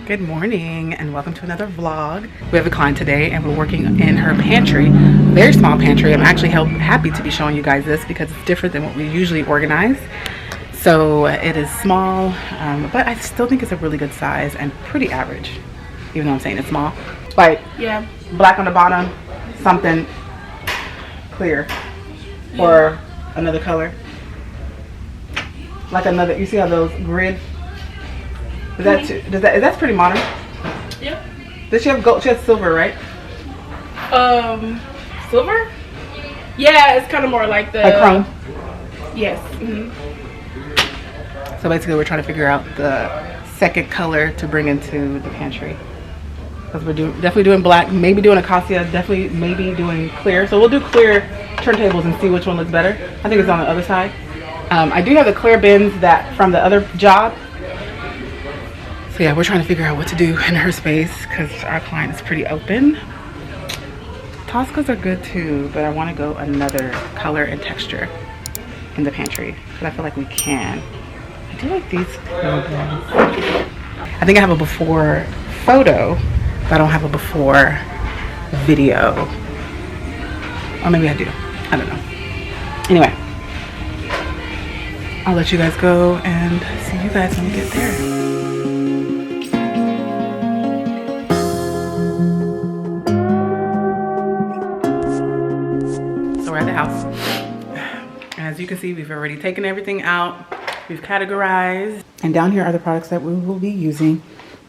Good morning and welcome to another vlog. We have a client today and we're working in her pantry, very small pantry. I'm actually happy to be showing you guys this because it's different than what we usually organize. So it is small, but I still think it's a really good size and pretty average, even though I'm saying it's small. Like, yeah, black on the bottom, something clear, or another color. Like another, you see how those grid? That's pretty modern. Yep. Does she have gold? She has silver, right? Silver? Yeah, it's kind of more like the chrome. Yes. So basically, we're trying to figure out the second color to bring into the pantry. Because we're definitely doing black, maybe doing acacia, definitely maybe doing clear. So we'll do clear turntables and see which one looks better. I think it's on the other side. I do have the clear bins that from the other job. So yeah, we're trying to figure out what to do in her space because our client is pretty open. Toscas are good too, but I want to go another color and texture in the pantry. But I feel like we can. I do like these bins. I think I have a before photo, but I don't have a before video. Or maybe I do. I don't know. Anyway, I'll let you guys go and see you guys when we get there. We're at the house. As you can see, we've already taken everything out. We've categorized. And down here are the products that we will be using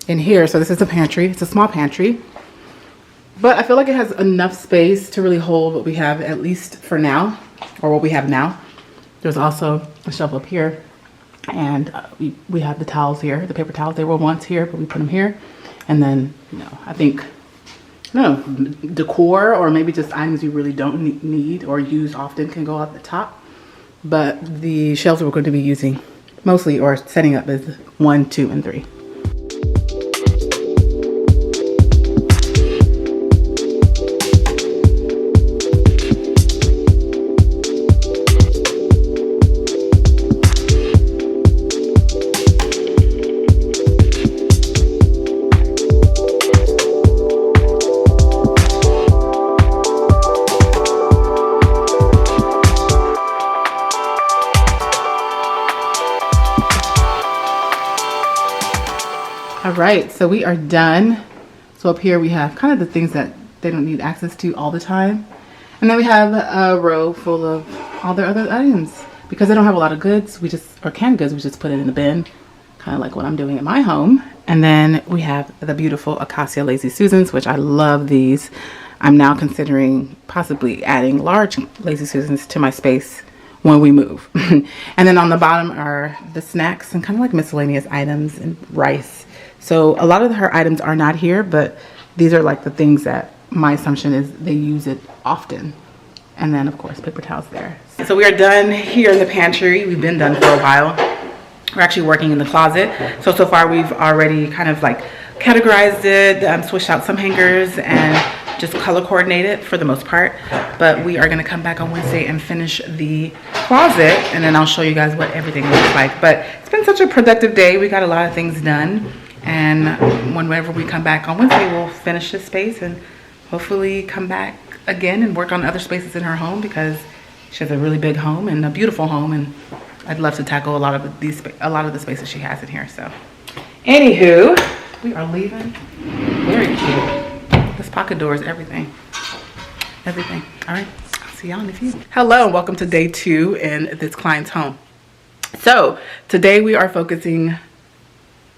in here. So this is the pantry. It's a small pantry. But I feel like it has enough space to really hold what we have, at least for now. Or what we have now. There's also a shelf up here. And we have the towels here. The paper towels. They were once here, but we put them here. And then, you know, I think... no, decor or maybe just items you really don't need or use often can go at the top. But the shelves we're going to be using mostly or setting up is 1, 2, and 3. Alright, so we are done. So up here we have kind of the things that they don't need access to all the time. And then we have a row full of all their other items. Because they don't have a lot of goods, or canned goods, we just put it in the bin. Kind of like what I'm doing at my home. And then we have the beautiful Acacia Lazy Susans, which I love these. I'm now considering possibly adding large Lazy Susans to my space when we move. And then on the bottom are the snacks and kind of like miscellaneous items and rice. So a lot of her items are not here, but these are like the things that my assumption is they use it often. And then of course, paper towels there. So we are done here in the pantry. We've been done for a while. We're actually working in the closet. So far we've already kind of like categorized it, switched out some hangers and just color coordinated for the most part. But we are gonna come back on Wednesday and finish the closet and then I'll show you guys what everything looks like. But it's been such a productive day. We got a lot of things done. And whenever we come back on Wednesday, we'll finish this space and hopefully come back again and work on other spaces in her home because she has a really big home and a beautiful home. And I'd love to tackle a lot of the spaces she has in here. So, anywho, we are leaving. Very cute. This pocket door is everything. Everything. All right. I'll see y'all in a few. Hello and welcome to day 2 in this client's home. So today we are focusing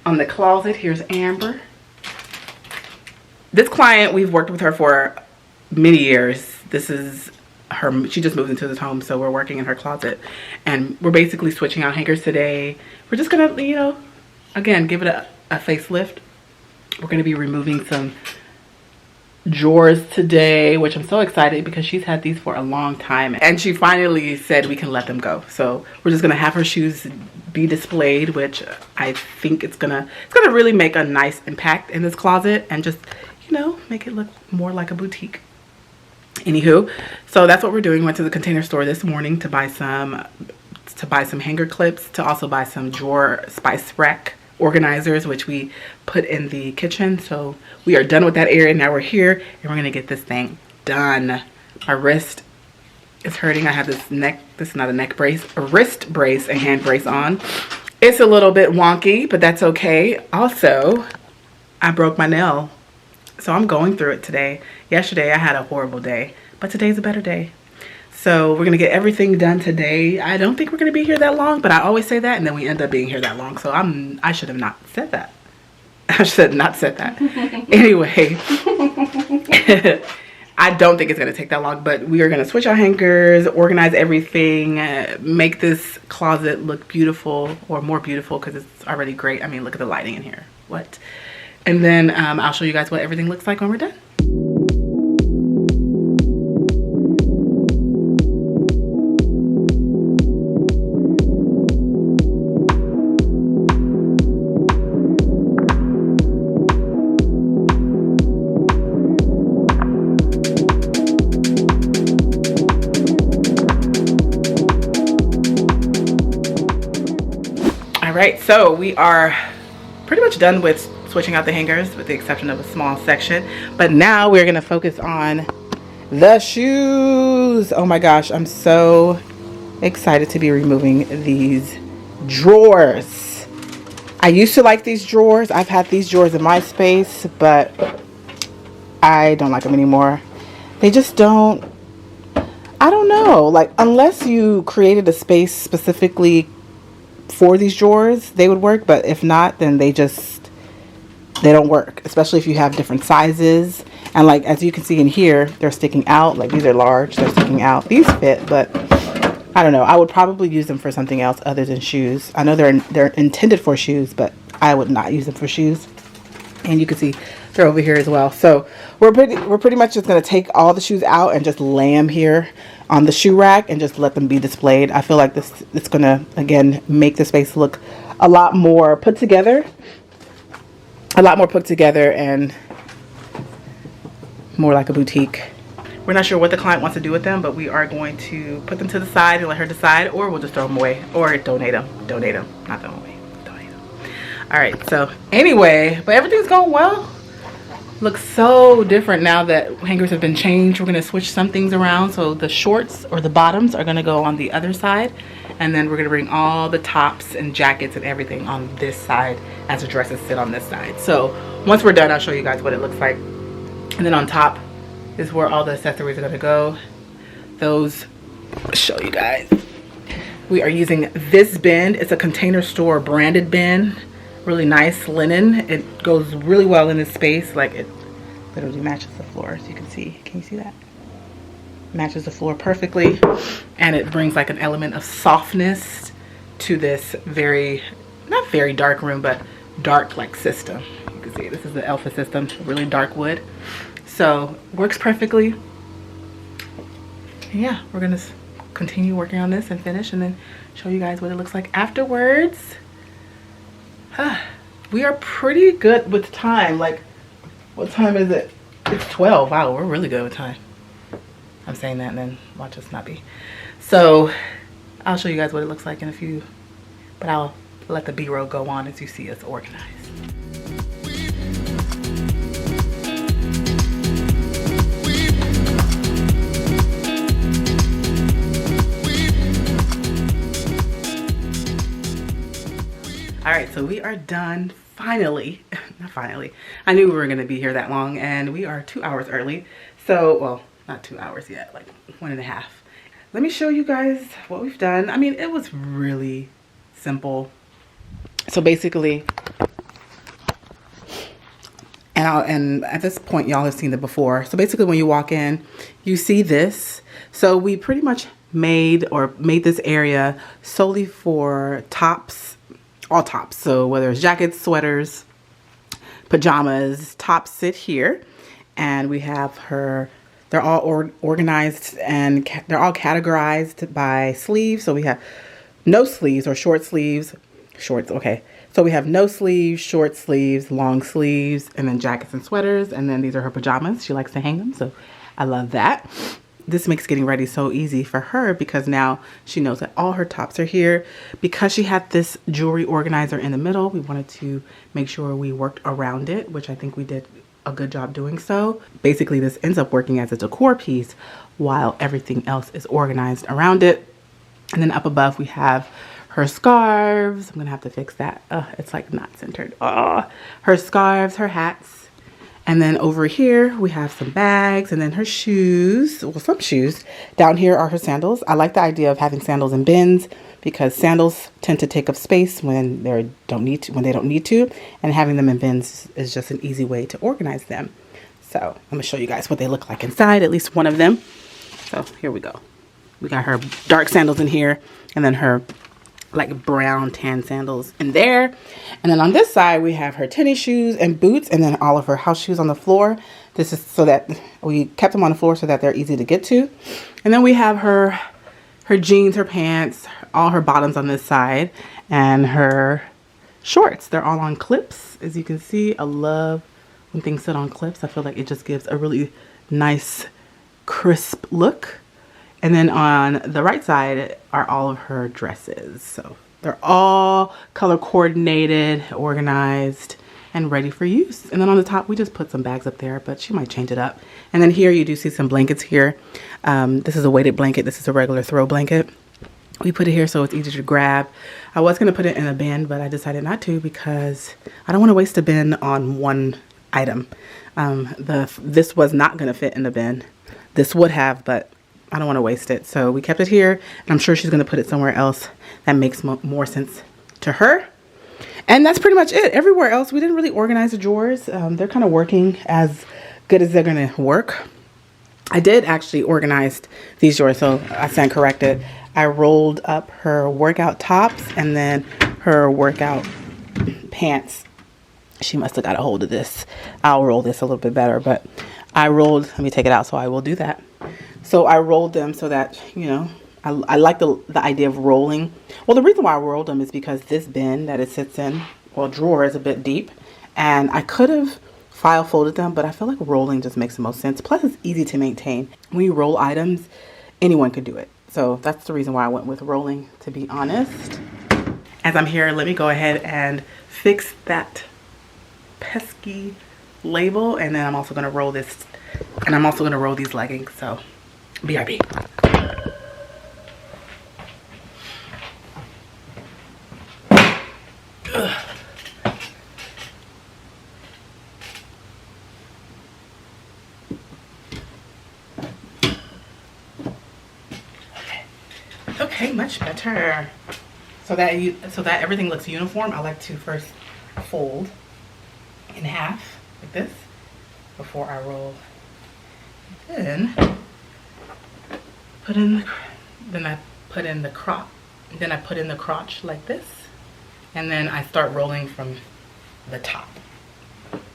on the closet. Here's Amber. This client, we've worked with her for many years. This is her, she just moved into this home, so we're working in her closet. And we're basically switching out hangers today. We're just gonna, you know, again, give it a facelift. We're gonna be removing some drawers today, which I'm so excited because she's had these for a long time. And she finally said we can let them go. So we're just gonna have her shoes be displayed, which I think it's gonna really make a nice impact in this closet and just, you know, make it look more like a boutique. Anywho, so that's what we're doing. Went to the Container Store this morning to buy some to buy some hanger clips, to also buy some drawer spice rack organizers, which we put in the kitchen. So we are done with that area. Now we're here and we're gonna get this thing done. My wrist is hurting. I have this is not a neck brace, a wrist brace, a hand brace on. It's a little bit wonky, but that's okay. Also, I broke my nail, so I'm going through it today. Yesterday I had a horrible day, but today's a better day. So we're gonna get everything done today. I don't think we're gonna be here that long, but I always say that and then we end up being here that long. So I should have not said that. I should have not said that. Anyway, I don't think it's gonna take that long, but we are gonna switch our hangers, organize everything, make this closet look beautiful, or more beautiful because it's already great. I mean, look at the lighting in here. What? And then I'll show you guys what everything looks like when we're done. Alright, so we are pretty much done with switching out the hangers with the exception of a small section. But now we're going to focus on the shoes. Oh my gosh, I'm so excited to be removing these drawers. I used to like these drawers. I've had these drawers in my space, but I don't like them anymore. They just don't, I don't know, like unless you created a space specifically for these drawers, they would work, but if not, then they don't work, especially if you have different sizes. And like as you can see in here, they're sticking out. Like these are large, they're sticking out. These fit, but I don't know, I would probably use them for something else other than shoes. I know they're intended for shoes, but I would not use them for shoes. And you can see they're over here as well. So we're pretty much just going to take all the shoes out and just lay them here on the shoe rack and just let them be displayed. I feel like it's going to again make the space look a lot more put together, and more like a boutique. We're not sure what the client wants to do with them, but we are going to put them to the side and let her decide, or we'll just throw them away or donate them, not throw them away. All right, so anyway, but everything's going well. Looks so different now that hangers have been changed. We're gonna switch some things around. So the shorts or the bottoms are gonna go on the other side. And then we're gonna bring all the tops and jackets and everything on this side as the dresses sit on this side. So once we're done, I'll show you guys what it looks like. And then on top is where all the accessories are gonna go. Those, I'll show you guys. We are using this bin. It's a Container Store branded bin. Really nice linen. It goes really well in this space. Like it literally matches the floor, as you can see. Can you see that? Matches the floor perfectly, and it brings like an element of softness to this not very dark room, but dark like system. You can see this is the Alpha system, really dark wood. So works perfectly. And yeah, we're gonna continue working on this and finish, and then show you guys what it looks like afterwards. We are pretty good with time. Like, what time is it? It's 12. Wow, we're really good with time. I'm saying that and then watch us not be. So I'll show you guys what it looks like in a few, but I'll let the B-roll go on as you see us organized. All right, so we are done finally. Not finally. I knew we were gonna be here that long, and we are 2 hours early. So, well, not 2 hours yet, like 1.5. Let me show you guys what we've done. I mean, it was really simple. So basically, and at this point, y'all have seen it before. So basically when you walk in, you see this. So we pretty much made this area solely for tops. All tops, so whether it's jackets, sweaters, pajamas, tops sit here, and we have they're all organized and they're all categorized by sleeves. So we have no sleeves or short sleeves, shorts, okay. So we have no sleeves, short sleeves, long sleeves, and then jackets and sweaters, and then these are her pajamas. She likes to hang them, so I love that. this makes getting ready so easy for her because now she knows that all her tops are here. Because she had this jewelry organizer in the middle, we wanted to make sure we worked around it, which I think we did a good job doing so. Basically, this ends up working as a decor piece while everything else is organized around it. And then up above we have her scarves. I'm gonna have to fix that. It's like not centered. Her scarves, her hats. And then over here we have some bags and then her shoes. Well, some shoes. Down here are her sandals. I like the idea of having sandals in bins because sandals tend to take up space when they don't need to, and having them in bins is just an easy way to organize them. So I'm gonna show you guys what they look like inside, at least one of them. So here we go. We got her dark sandals in here and then her like brown tan sandals in there. And then on this side we have her tennis shoes and boots and then all of her house shoes on the floor. This is so that we kept them on the floor so that they're easy to get to. And then we have her jeans, her pants, all her bottoms on this side, and her shorts. They're all on clips. As you can see, I love when things sit on clips. I feel like it just gives a really nice crisp look. And then on the right side are all of her dresses. So they're all color coordinated, organized, and ready for use. And then on the top, we just put some bags up there, but she might change it up. And then here you do see some blankets here. This is a weighted blanket. This is a regular throw blanket. We put it here so it's easy to grab. I was gonna put it in a bin, but I decided not to because I don't wanna waste a bin on one item. This was not gonna fit in the bin. This would have, but I don't want to waste it. So we kept it here, and I'm sure she's going to put it somewhere else that makes more sense to her. And that's pretty much it. Everywhere else, we didn't really organize the drawers. They're kind of working as good as they're going to work. I did actually organize these drawers, so I stand corrected. I rolled up her workout tops and then her workout pants. She must have got a hold of this. I'll roll this a little bit better, but I rolled, let me take it out, so I will do that. So I rolled them so that, you know, I like the idea of rolling. Well, the reason why I rolled them is because this bin that it sits in, well, drawer is a bit deep. And I could have file folded them, but I feel like rolling just makes the most sense. Plus, it's easy to maintain. When you roll items, anyone could do it. So that's the reason why I went with rolling, to be honest. As I'm here, let me go ahead and fix that pesky label. And then I'm also going to roll this. And I'm also going to roll these leggings. So BRB. Okay, much better. So that everything looks uniform, I like to first fold in half like this before I roll. Then I put in the crotch like this, and then I start rolling from the top. I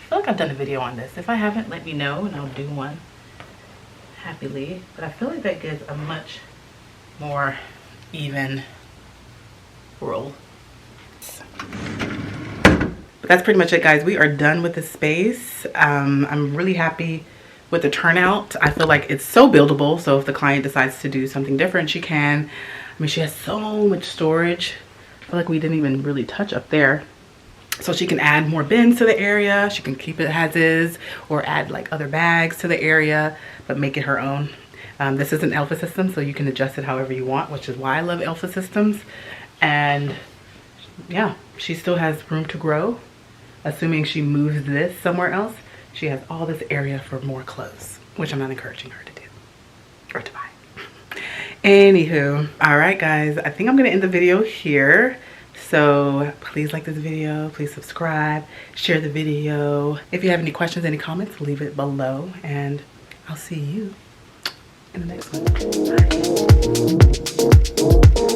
feel like I've done a video on this. If I haven't, let me know and I'll do one happily. But I feel like that gives a much more even roll. But that's pretty much it, guys. We are done with the space. I'm really happy with the turnout. I feel like it's so buildable, so if the client decides to do something different, she can. I mean, she has so much storage. I feel like we didn't even really touch up there. So she can add more bins to the area. She can keep it as is, or add like other bags to the area, but make it her own. This is an Elfa system, so you can adjust it however you want, which is why I love Elfa systems. And yeah, she still has room to grow. Assuming she moves this somewhere else, she has all this area for more clothes, which I'm not encouraging her to do or to buy. Anywho, all right, guys, I think I'm gonna end the video here. So please like this video, please subscribe, share the video. If you have any questions, any comments, leave it below, and I'll see you in the next one. Bye.